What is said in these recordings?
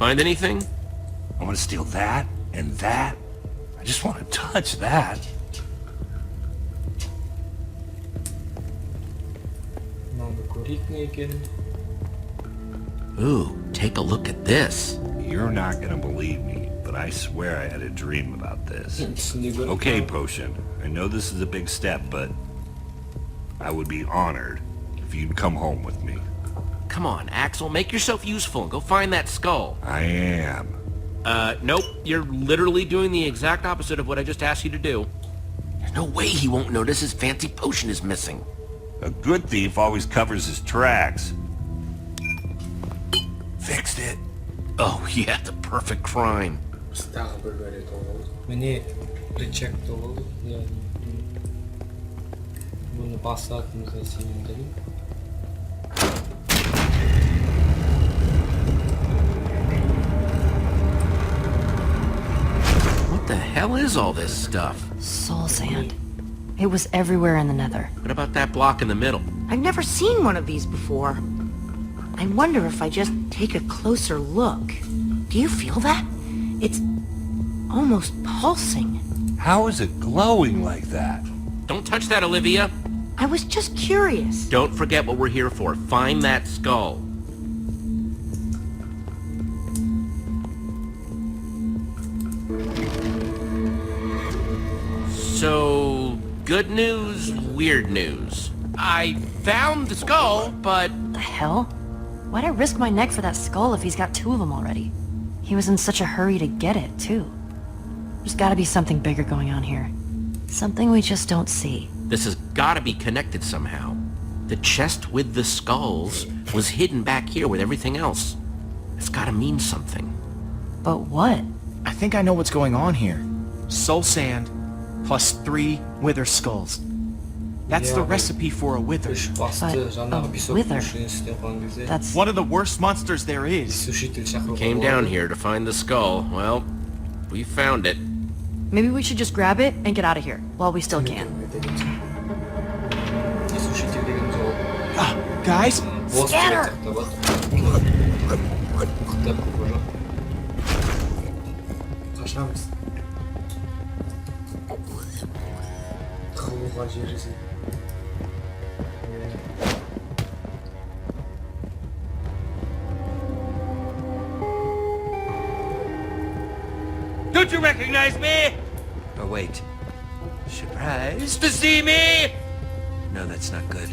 Find anything? I want to steal that and that. I just want to touch that. Ooh, take a look at this. You're not gonna believe me, but I swear I had a dream about this. Okay, Potion, I know this is a big step, but I would be honored if you'd come home with me. Come on, Axel, make yourself useful and go find that skull. I am. Nope. You're literally doing the exact opposite of what I just asked you to do. There's no way he won't notice his fancy potion is missing. A good thief always covers his tracks. Fixed it. Oh, yeah, the perfect crime. Міне reject oldu. Yani bunu bastığımızda silindirelim. What the hell is all this stuff? Soul sand. It was everywhere in the Nether. What about that block in the middle? I've never seen one of these before. I wonder if I just take a closer look. Do you feel that? It's almost pulsing. How is it glowing like that? Don't touch that, Olivia. I was just curious. Don't forget what we're here for. Find that skull. So, good news, weird news. I found the skull, but... The hell? Why'd I risk my neck for that skull if he's got two of them already? He was in such a hurry to get it, too. There's gotta be something bigger going on here. Something we just don't see. This has gotta be connected somehow. The chest with the skulls was hidden back here with everything else. It's gotta mean something. But what? I think I know what's going on here. Soul sand plus 3 wither skulls. That's the recipe for a wither. But a wither? That's... One of the worst monsters there is. Came down here to find the skull. Well, we found it. Maybe we should just grab it and get out of here, while we still can. Guys? Scanner! Don't you recognize me? Oh, wait. Surprised to see me? No, that's not good.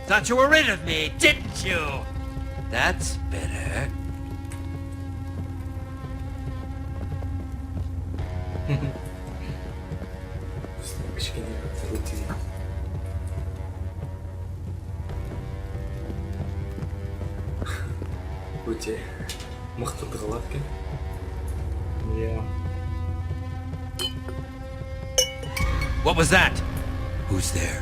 Thought you were rid of me, didn't you? That's better. Өте мықты тығылады екен. Yeah. What was that? Who's there?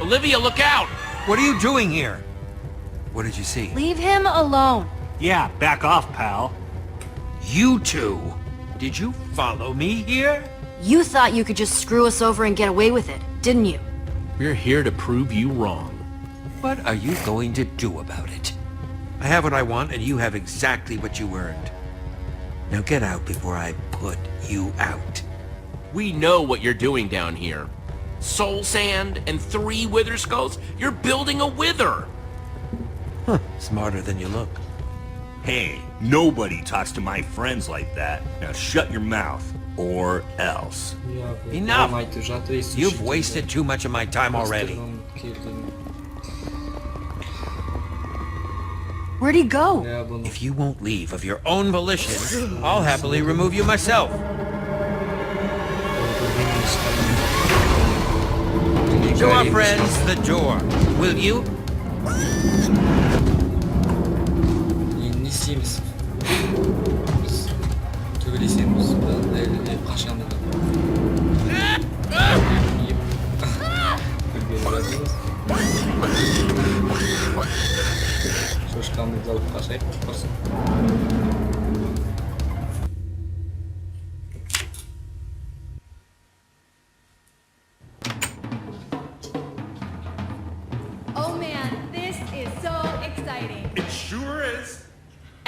Olivia, look out! What are you doing here? What did you see? Leave him alone! Yeah, back off, pal. You two! Did you follow me here? You thought you could just screw us over and get away with it, didn't you? We're here to prove you wrong. What are you going to do about it? I have what I want, and you have exactly what you earned. Now get out before I put you out. We know what you're doing down here. Soul sand and 3 wither skulls? You're building a wither! Huh, smarter than you look. Hey, nobody talks to my friends like that. Now shut your mouth, or else. Enough! You've wasted too much of my time already. Where'd he go? If you won't leave of your own volition, I'll happily remove you myself. Show our friends the door, will you? Не істейміз. Біз төбелесеміз, әлде қашан да. Шошқамызды алып қашайық, құрсын.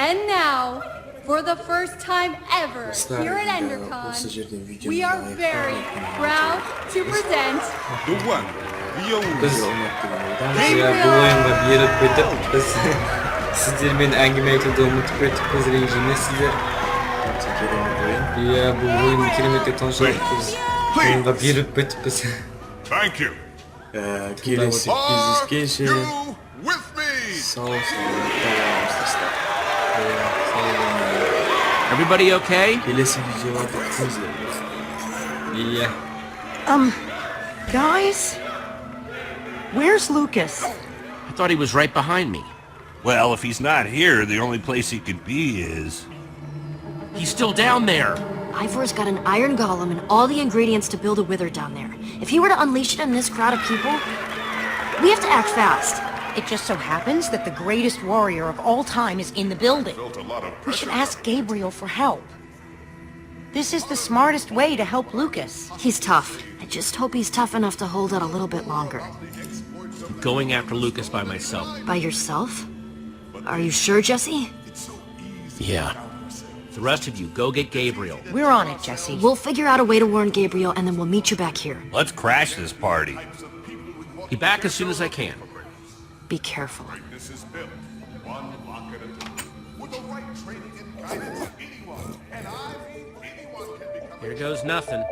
And now, for the first time ever Dostlar, here at bu Endercon, sıcakta videonun we are daha very yakın proud to present The one, the only. Biz ya bu oyunda bir yere bitip biz sizler beni әңгіме айтуды ұмытып кетіп біз ренжімей сіздер. Ya bu oyun керемет танıştık biz. Oyunға беріп бітіп біз. Thank you. Келесі кездескенше You with me. сау саламатта Everybody okay? келесі видеоларды күтіңіздер. Иә. Guys? Where's Lucas? I thought he was right behind me. Well, if he's not here, the only place he could be is... He's still down there. Ivor's got an iron golem and all the ingredients to build a wither down there. If he were to unleash it on this crowd of people, we have to act fast. It just so happens that the greatest warrior of all time is in the building. Felt a lot of We should pressure. ask Gabriel for help. This is the smartest way to help Lucas. He's tough. I just hope he's tough enough to hold out a little bit longer. I'm going after Lucas by myself. By yourself? Are you sure, Jesse? Yeah. The rest of you, go get Gabriel. We're on it, Jesse. We'll figure out a way to warn Gabriel and then we'll meet you back here. Let's crash this party. Be back as soon as I can. Be careful. This is built one block at a time. With the right training and guidance, anyone can become Here goes nothing.